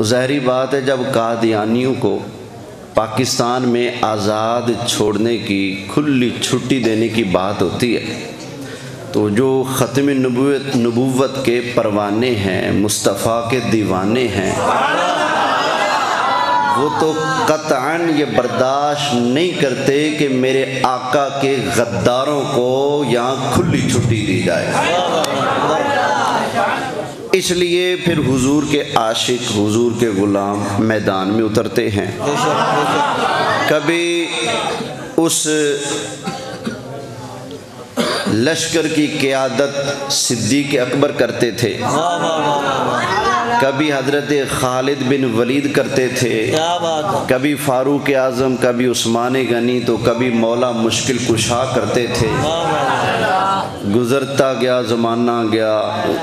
تو ظاہری بات ہے جب قادیانیوں کو پاکستان میں آزاد چھوڑنے کی کھلی چھٹی دینے کی بات ہوتی ہے تو جو ختم نبوت کے پروانے ہیں، مصطفیٰ کے دیوانے ہیں، وہ تو قطعاً یہ برداشت نہیں کرتے کہ میرے آقا کے غداروں کو یہاں کھلی چھٹی دی جائے۔ اس لیے پھر حضور کے عاشق، حضور کے غلام میدان میں اترتے ہیں۔ کبھی اس لشکر کی قیادت صدیق اکبر کرتے تھے، کبھی حضرت خالد بن ولید کرتے تھے، کبھی فاروق اعظم، کبھی عثمان غنی، تو کبھی مولا مشکل کشا کرتے تھے۔ گزرتا گیا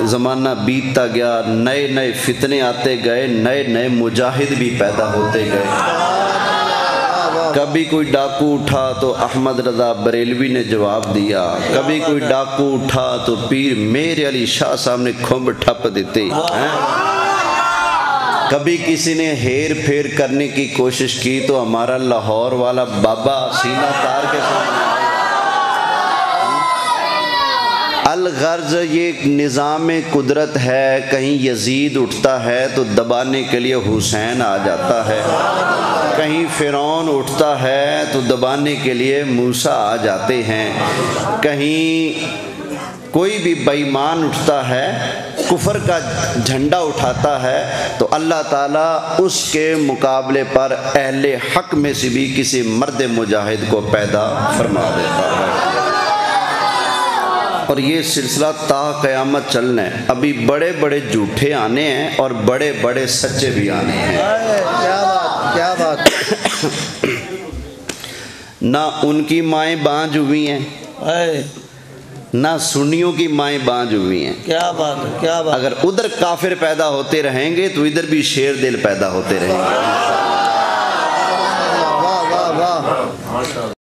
زمانہ بیتتا گیا، نئے نئے فتنے آتے گئے، نئے نئے مجاہد بھی پیدا ہوتے گئے۔ کبھی کوئی ڈاکو اٹھا تو احمد رضا بریلوی نے جواب دیا، کبھی کوئی ڈاکو اٹھا تو پیر میر علی شاہ صاحب نے کھمب ٹھپ دیتے۔ کبھی کسی نے ہیر پھیر کرنے کی کوشش کی تو ہمارا لاہور والا بابا سینہ تار کے سامنے۔ الغرض یہ ایک نظام قدرت ہے، کہیں یزید اٹھتا ہے تو دبانے کے لیے حسین آ جاتا ہے، کہیں فرعون اٹھتا ہے تو دبانے کے لیے موسیٰ آ جاتے ہیں، کہیں کوئی بھی بے ایمان اٹھتا ہے، کفر کا جھنڈا اٹھاتا ہے تو اللہ تعالیٰ اس کے مقابلے پر اہل حق میں سے بھی کسی مرد مجاہد کو پیدا فرما دیتا ہے۔ اور یہ سلسلہ تا قیامت چلنا ہے۔ ابھی بڑے بڑے جھوٹے آنے ہیں اور بڑے بڑے سچے بھی آنے ہیں۔ کیا بات نہ ان کی مائیں بانجھ ہوئی ہیں، نہ سنیوں کی مائیں بانجھ ہوئی ہیں۔ کیا بات ہے، کیا بات۔ اگر ادھر کافر پیدا ہوتے رہیں گے تو ادھر بھی شیر دل پیدا ہوتے رہیں گے۔ واہ واہ واہ۔